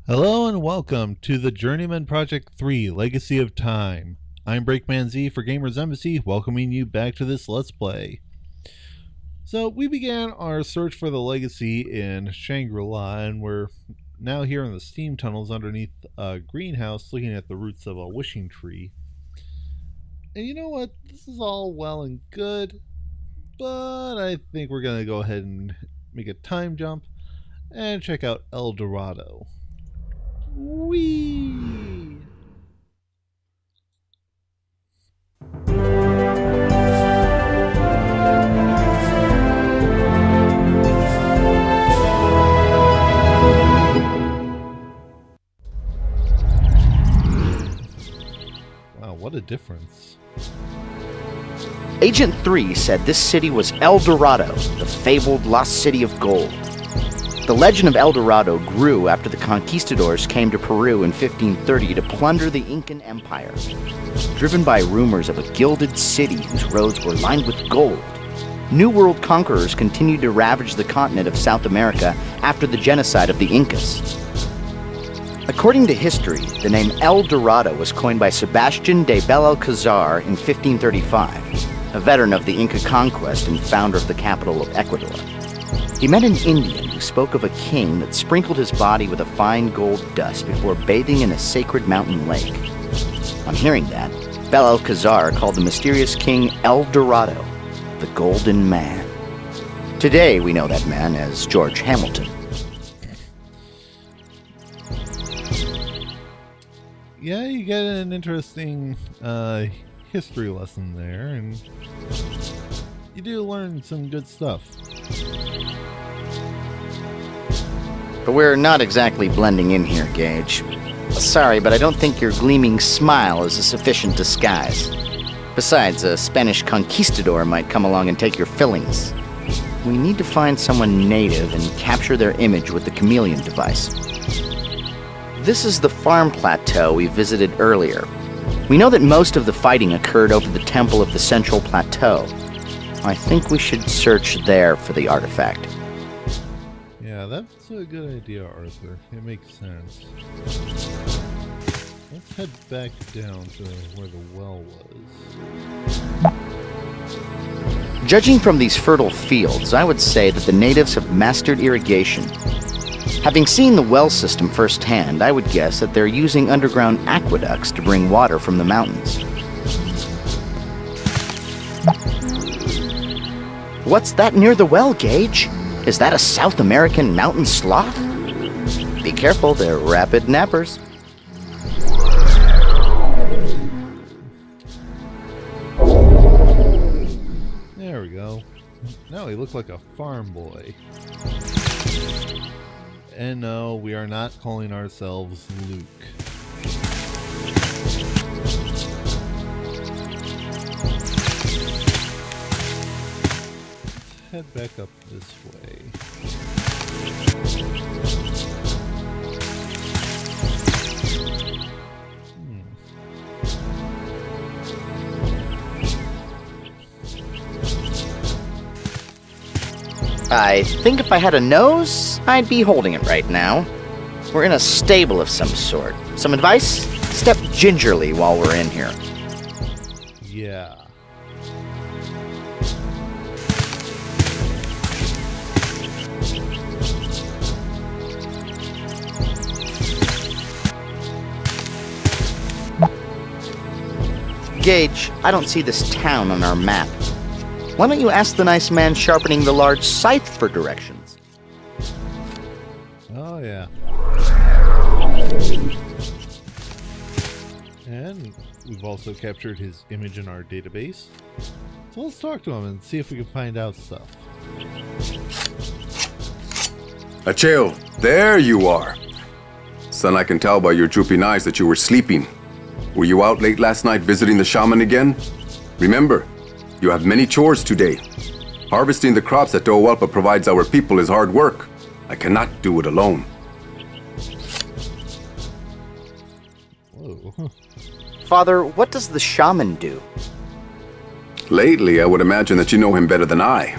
Hello and welcome to the Journeyman Project 3 Legacy of Time. I'm BMZ for Gamers Embassy, welcoming you back to this Let's Play. So we began our search for the legacy in Shangri-La, and we're now here in the steam tunnels underneath a greenhouse looking at the roots of a wishing tree. And you know what? This is all well and good, but I think we're going to go ahead and make a time jump and check out El Dorado. Whee! Wow, what a difference. Agent 3 said this city was El Dorado, the fabled lost city of gold. The legend of El Dorado grew after the conquistadors came to Peru in 1530 to plunder the Incan Empire. Driven by rumors of a gilded city whose roads were lined with gold, New World conquerors continued to ravage the continent of South America after the genocide of the Incas. According to history, the name El Dorado was coined by Sebastian de Belalcazar in 1535, a veteran of the Inca conquest and founder of the capital of Ecuador. He met an Indian who spoke of a king that sprinkled his body with a fine gold dust before bathing in a sacred mountain lake. On hearing that, Belalcazar called the mysterious king El Dorado, the Golden Man. Today we know that man as George Hamilton. Yeah, you get an interesting history lesson there, and you do learn some good stuff. But we're not exactly blending in here, Gage. Sorry, but I don't think your gleaming smile is a sufficient disguise. Besides, a Spanish conquistador might come along and take your fillings. We need to find someone native and capture their image with the chameleon device. This is the farm plateau we visited earlier. We know that most of the fighting occurred over the temple of the Central Plateau. I think we should search there for the artifact. Yeah, that's a good idea, Arthur. It makes sense. Let's head back down to where the well was. Judging from these fertile fields, I would say that the natives have mastered irrigation. Having seen the well system firsthand, I would guess that they're using underground aqueducts to bring water from the mountains. What's that near the well, Gage? Is that a South American mountain sloth? Be careful, they're rapid nappers. There we go. Now he looks like a farm boy. And no, we are not calling ourselves Luke. Head back up this way. I think if I had a nose, I'd be holding it right now. We're in a stable of some sort. Some advice? Step gingerly while we're in here. Yeah. Gage, I don't see this town on our map. Why don't you ask the nice man sharpening the large scythe for directions? Oh, yeah. And we've also captured his image in our database. So let's talk to him and see if we can find out stuff. Acheo, there you are. Son, I can tell by your drooping eyes that you were sleeping. Were you out late last night visiting the shaman again? Remember, you have many chores today. Harvesting the crops that Doawalpa provides our people is hard work. I cannot do it alone. Whoa. Father, what does the shaman do? Lately, I would imagine that you know him better than I.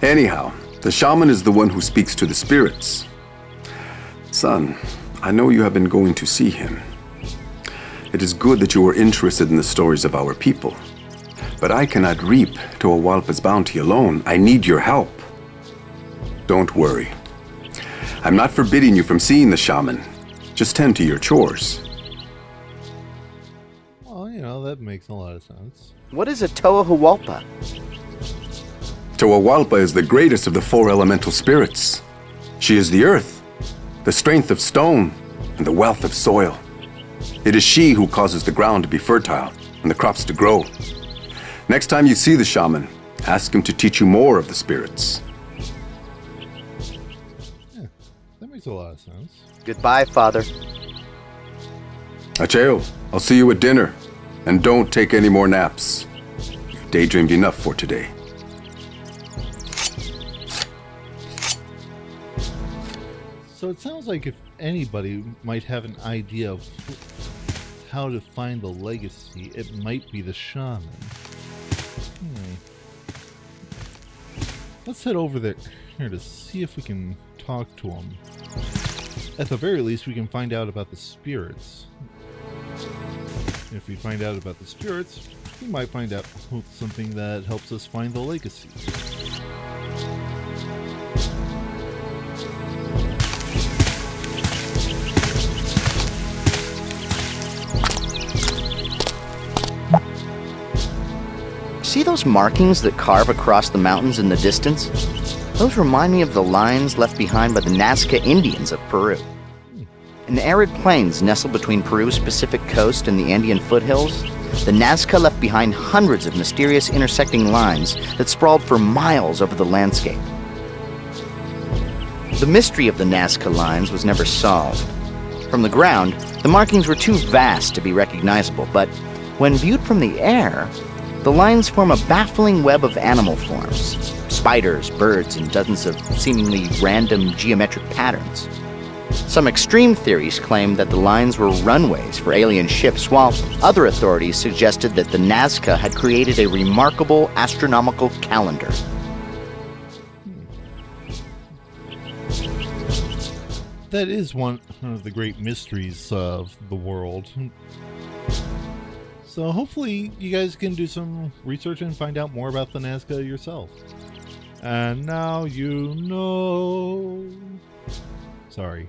Anyhow, the shaman is the one who speaks to the spirits. Son, I know you have been going to see him. It is good that you are interested in the stories of our people. But I cannot reap Tawalpa's bounty alone. I need your help. Don't worry. I'm not forbidding you from seeing the shaman. Just tend to your chores. Well, you know, that makes a lot of sense. What is a Toahualpa? Tawalpa is the greatest of the four elemental spirits. She is the earth, the strength of stone, and the wealth of soil. It is she who causes the ground to be fertile and the crops to grow. Next time you see the shaman, ask him to teach you more of the spirits. Yeah, that makes a lot of sense. Goodbye, Father. Acheo, I'll see you at dinner. And don't take any more naps. You've daydreamed enough for today. So it sounds like if anybody might have an idea of how to find the legacy, it might be the shaman. Let's head over there here to see if we can talk to him. At the very least, we can find out about the spirits. If we find out about the spirits, we might find out something that helps us find the legacy. See those markings that carve across the mountains in the distance? Those remind me of the lines left behind by the Nazca Indians of Peru. In the arid plains nestled between Peru's Pacific coast and the Andean foothills, the Nazca left behind hundreds of mysterious intersecting lines that sprawled for miles over the landscape. The mystery of the Nazca Lines was never solved. From the ground, the markings were too vast to be recognizable, but when viewed from the air, the lines form a baffling web of animal forms, spiders, birds, and dozens of seemingly random geometric patterns. Some extreme theories claim that the lines were runways for alien ships, while other authorities suggested that the Nazca had created a remarkable astronomical calendar. That is one of the great mysteries of the world. So hopefully you guys can do some research and find out more about the Nazca yourself. And now you know. Sorry.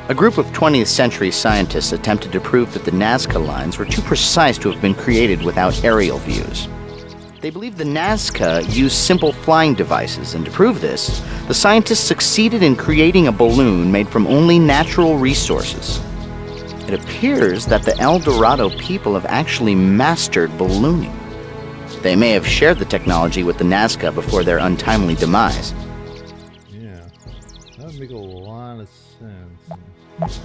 A group of 20th century scientists attempted to prove that the Nazca Lines were too precise to have been created without aerial views. They believed the Nazca used simple flying devices, and to prove this, the scientists succeeded in creating a balloon made from only natural resources. It appears that the El Dorado people have actually mastered ballooning. They may have shared the technology with the Nazca before their untimely demise. Yeah, that would make a lot of sense.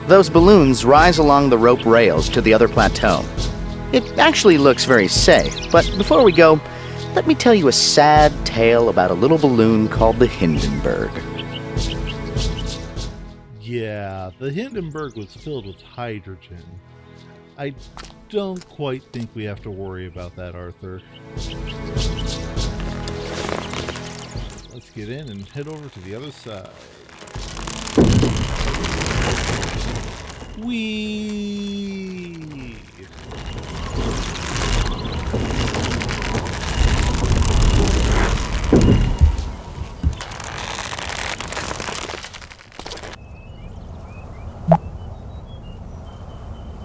Those balloons rise along the rope rails to the other plateau. It actually looks very safe, but before we go, let me tell you a sad tale about a little balloon called the Hindenburg. Yeah, the Hindenburg was filled with hydrogen. I don't quite think we have to worry about that, Arthur. Let's get in and head over to the other side. Whee!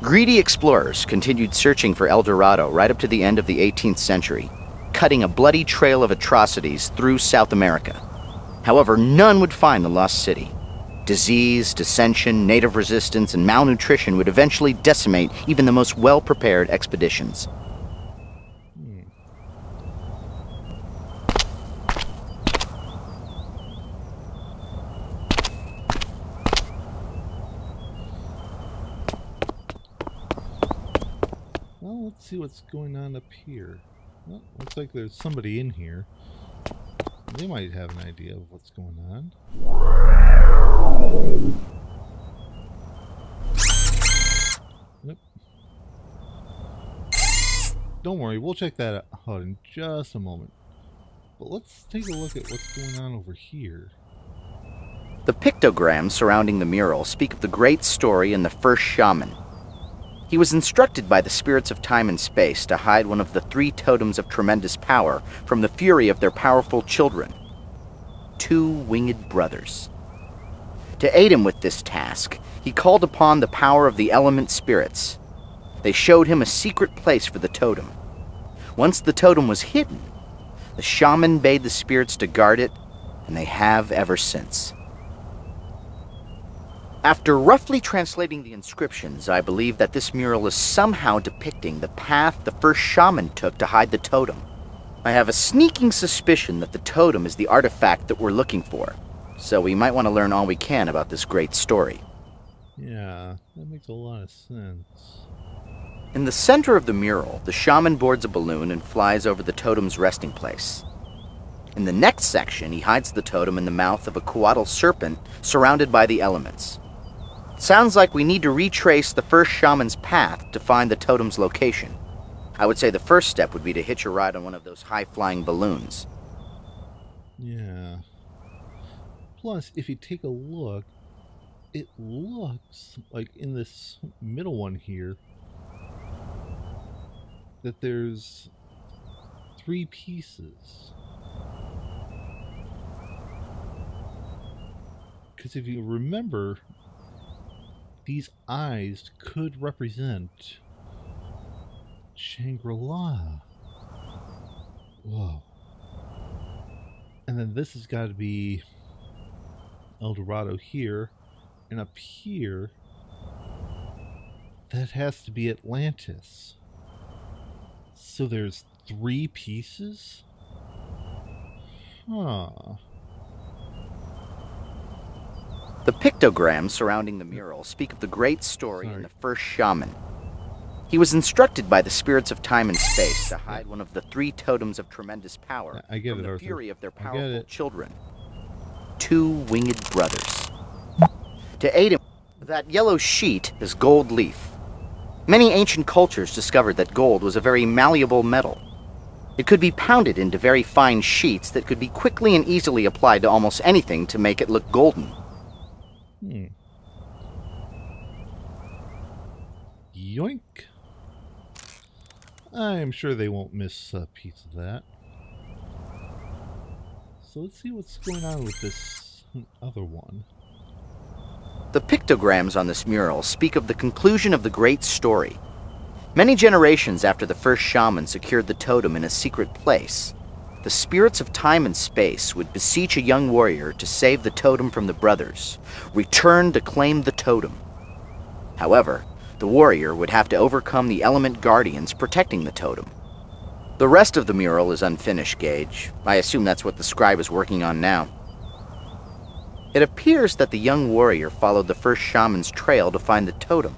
Greedy explorers continued searching for El Dorado right up to the end of the 18th century, cutting a bloody trail of atrocities through South America. However, none would find the lost city. Disease, dissension, native resistance, and malnutrition would eventually decimate even the most well-prepared expeditions. Well, let's see what's going on up here. Well, looks like there's somebody in here. They might have an idea of what's going on. Yep. Don't worry, we'll check that out in just a moment. But let's take a look at what's going on over here. The pictograms surrounding the mural speak of the great story in the First Shaman. He was instructed by the spirits of time and space to hide one of the 3 totems of tremendous power from the fury of their powerful children, 2 winged brothers. To aid him with this task, he called upon the power of the element spirits. They showed him a secret place for the totem. Once the totem was hidden, the shaman bade the spirits to guard it, and they have ever since. After roughly translating the inscriptions, I believe that this mural is somehow depicting the path the first shaman took to hide the totem. I have a sneaking suspicion that the totem is the artifact that we're looking for, so we might want to learn all we can about this great story. Yeah, that makes a lot of sense. In the center of the mural, the shaman boards a balloon and flies over the totem's resting place. In the next section, he hides the totem in the mouth of a coatl serpent surrounded by the elements. Sounds like we need to retrace the first shaman's path to find the totem's location. I would say the first step would be to hitch a ride on one of those high-flying balloons. Yeah. Plus, if you take a look, it looks like in this middle one here that there's 3 pieces. Because if you remember, these eyes could represent Shangri-La. Whoa. And then this has got to be El Dorado here. And up here, that has to be Atlantis. So there's 3 pieces? Huh. The pictograms surrounding the mural speak of the great story in the First Shaman. He was instructed by the spirits of time and space to hide one of the 3 totems of tremendous power from the fury of their powerful children, 2 winged brothers. To aid him, that yellow sheet is gold leaf. Many ancient cultures discovered that gold was a very malleable metal. It could be pounded into very fine sheets that could be quickly and easily applied to almost anything to make it look golden. Yoink. I'm sure they won't miss a piece of that. So let's see what's going on with this other one. The pictograms on this mural speak of the conclusion of the great story. Many generations after the first shaman secured the totem in a secret place, the spirits of time and space would beseech a young warrior to save the totem from the brothers, return to claim the totem. However, the warrior would have to overcome the element guardians protecting the totem. The rest of the mural is unfinished, Gage. I assume that's what the Scribe is working on now. It appears that the young warrior followed the first shaman's trail to find the totem.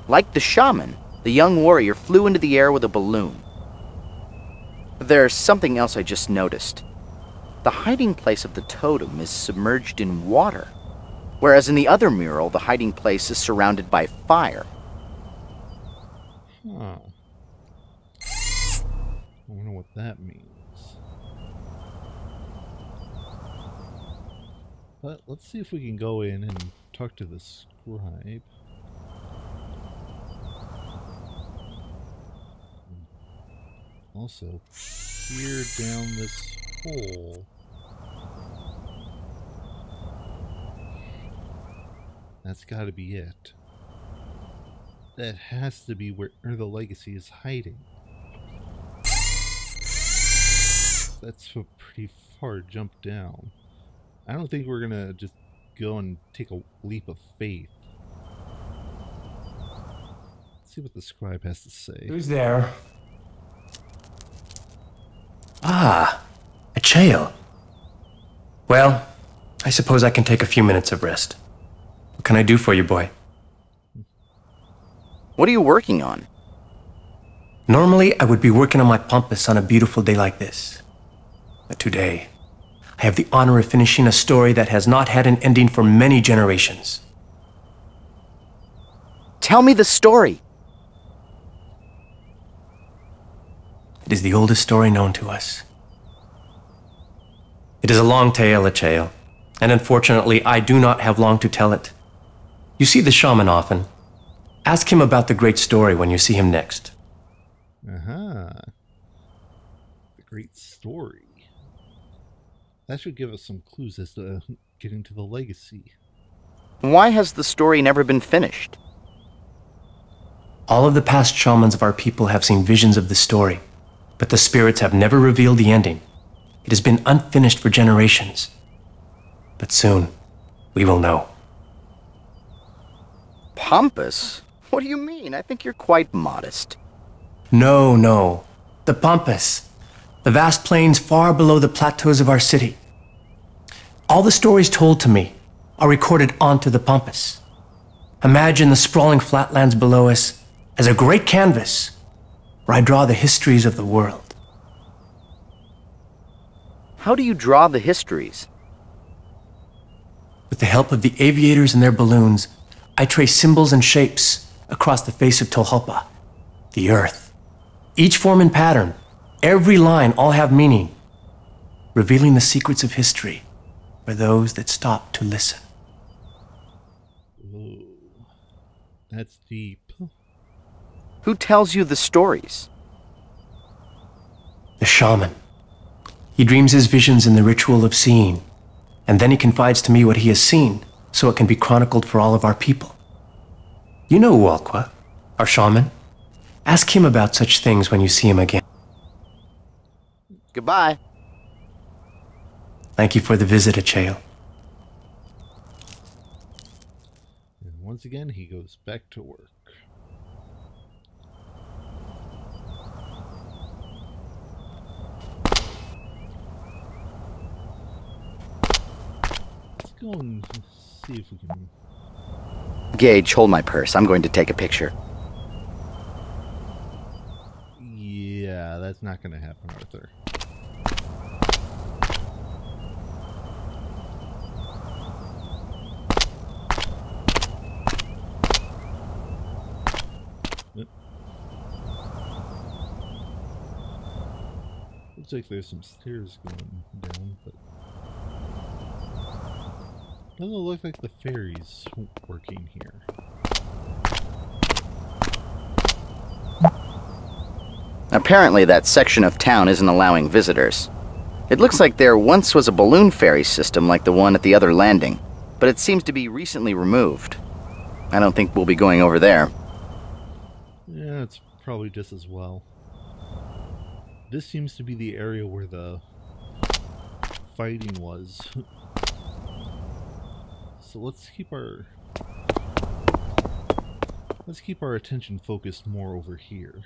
Like the shaman, the young warrior flew into the air with a balloon. There's something else I just noticed. The hiding place of the totem is submerged in water, whereas in the other mural, the hiding place is surrounded by fire. Huh. I wonder what that means. But let's see if we can go in and talk to the Scribe. Also, peer down this hole. That's got to be it. That has to be where the legacy is hiding. That's a pretty far jump down. I don't think we're gonna just go and take a leap of faith. Let's see what the Scribe has to say. Who's there? Ah, a jail. Well, I suppose I can take a few minutes of rest. What can I do for you, boy? What are you working on? Normally, I would be working on my pampas on a beautiful day like this. But today, I have the honor of finishing a story that has not had an ending for many generations. Tell me the story. It is the oldest story known to us. It is a long tale, Acheo, and unfortunately I do not have long to tell it. You see the shaman often. Ask him about the great story when you see him next. Uh-huh. The great story. That should give us some clues as to getting to the legacy. Why has the story never been finished? All of the past shamans of our people have seen visions of the story, but the spirits have never revealed the ending. It has been unfinished for generations. But soon, we will know. Pompous? What do you mean? I think you're quite modest. No. The Pampas. The vast plains far below the plateaus of our city. All the stories told to me are recorded onto the Pampas. Imagine the sprawling flatlands below us as a great canvas where I draw the histories of the world. How do you draw the histories? With the help of the aviators and their balloons, I trace symbols and shapes across the face of Tolhopa, the earth. Each form and pattern, every line all have meaning, revealing the secrets of history for those that stop to listen. Whoa. That's deep. Who tells you the stories? The shaman. He dreams his visions in the ritual of seeing, and then he confides to me what he has seen, so it can be chronicled for all of our people. You know Ualqua, our shaman. Ask him about such things when you see him again. Goodbye. Thank you for the visit, Acheo. And once again, he goes back to work. Let's go and see if we can... Gage, hold my purse. I'm going to take a picture. Yeah, that's not going to happen, Arthur. Looks like there's some stairs going down, but doesn't look like the ferry's working here. Apparently that section of town isn't allowing visitors. It looks like there once was a balloon ferry system like the one at the other landing, but it seems to be recently removed. I don't think we'll be going over there. Yeah, it's probably just as well. This seems to be the area where the fighting was. So let's keep our attention focused more over here.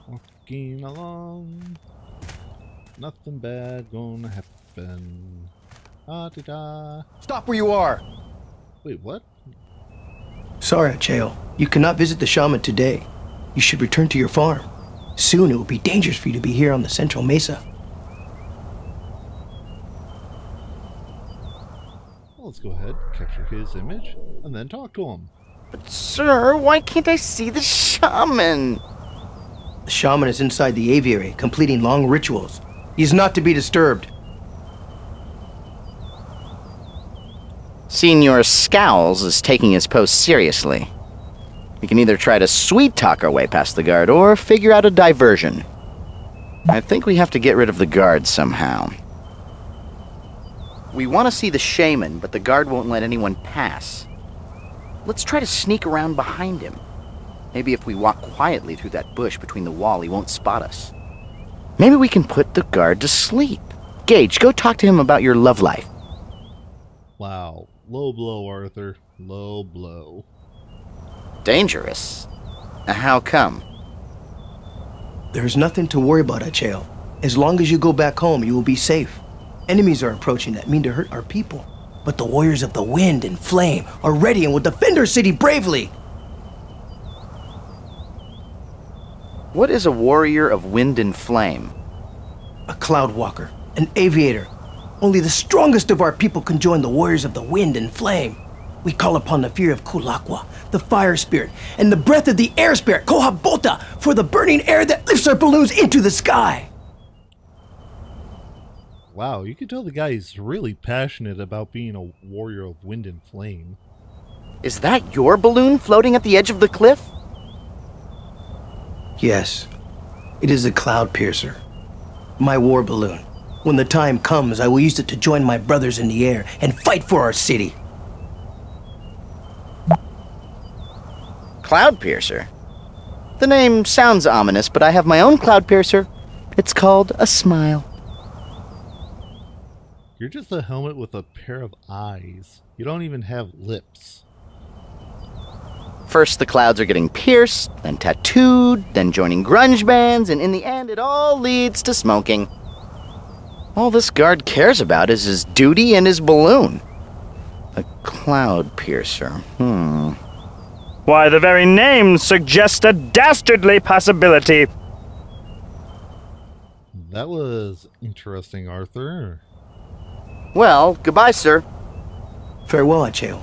Walking along, nothing bad gonna happen. Ah-da-da. Stop where you are! Wait, what? Sorry, Acheo. You cannot visit the shaman today. You should return to your farm. Soon it will be dangerous for you to be here on the Central Mesa. Well, let's go ahead, capture his image, and then talk to him. But sir, why can't I see the shaman? The shaman is inside the aviary, completing long rituals. He is not to be disturbed. Senor Scowls is taking his post seriously. We can either try to sweet-talk our way past the guard or figure out a diversion. I think we have to get rid of the guard somehow. We want to see the shaman, but the guard won't let anyone pass. Let's try to sneak around behind him. Maybe if we walk quietly through that bush between the wall, he won't spot us. Maybe we can put the guard to sleep. Gage, go talk to him about your love life. Wow. Low blow, Arthur. Low blow. Dangerous? How come? There's nothing to worry about, Acheo. As long as you go back home, you will be safe. Enemies are approaching that mean to hurt our people. But the warriors of the wind and flame are ready and will defend our city bravely. What is a warrior of wind and flame? A cloud walker, an aviator. Only the strongest of our people can join the warriors of the wind and flame. We call upon the fear of Kulakwa, the fire spirit, and the breath of the air spirit, Kohabota, for the burning air that lifts our balloons into the sky. Wow, you can tell the guy is really passionate about being a warrior of wind and flame. Is that your balloon floating at the edge of the cliff? Yes, it is a cloud piercer. My war balloon. When the time comes, I will use it to join my brothers in the air and fight for our city. Cloud piercer? The name sounds ominous, but I have my own cloud piercer. It's called a smile. You're just a helmet with a pair of eyes. You don't even have lips. First the clouds are getting pierced, then tattooed, then joining grunge bands, and in the end it all leads to smoking. All this guard cares about is his duty and his balloon. A cloud piercer, Why, the very name suggests a dastardly possibility. That was interesting, Arthur. Well, goodbye, sir. Farewell, Acheo.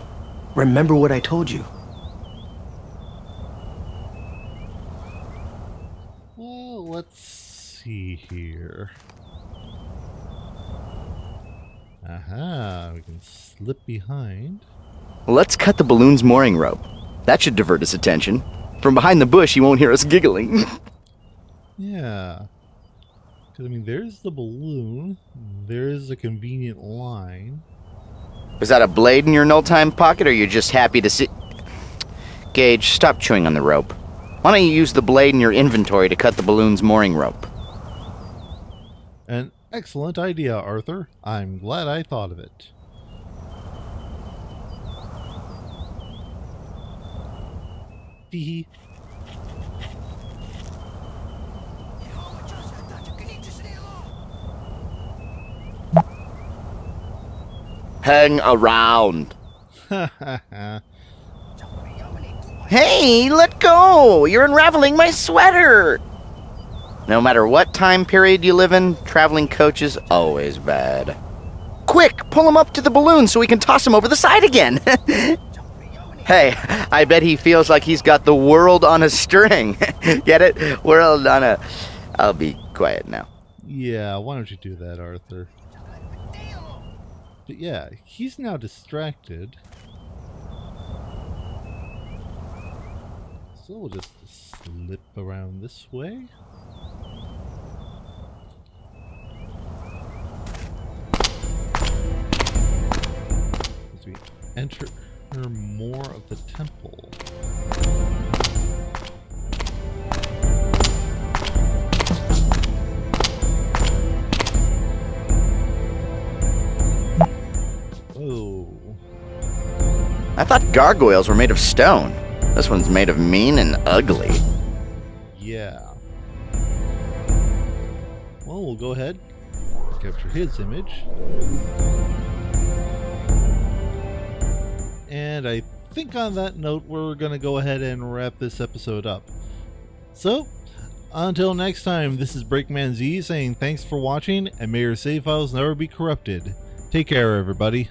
Remember what I told you. Well, let's see here. Aha, we can slip behind. Let's cut the balloon's mooring rope. That should divert his attention. From behind the bush, he won't hear us giggling. Yeah. Because, I mean, there's the balloon. There's a convenient line. Was that a blade in your no-time pocket, or you're just happy to see... Gage, stop chewing on the rope. Why don't you use the blade in your inventory to cut the balloon's mooring rope? An excellent idea, Arthur. I'm glad I thought of it. Hee. Hang around. Hey, let go! You're unraveling my sweater! No matter what time period you live in, traveling coach is always bad. Quick, pull him up to the balloon so we can toss him over the side again! Hey, I bet he feels like he's got the world on a string. Get it? World on a... I'll be quiet now. Yeah, why don't you do that, Arthur? But yeah, he's now distracted. So we'll just slip around this way. As we enter more of the temple. Whoa. I thought gargoyles were made of stone. This one's made of mean and ugly. Yeah. Well, we'll go ahead, capture his image. And I think on that note, we're going to go ahead and wrap this episode up. So, until next time, this is Breakman Z saying thanks for watching, and may your save files never be corrupted. Take care, everybody.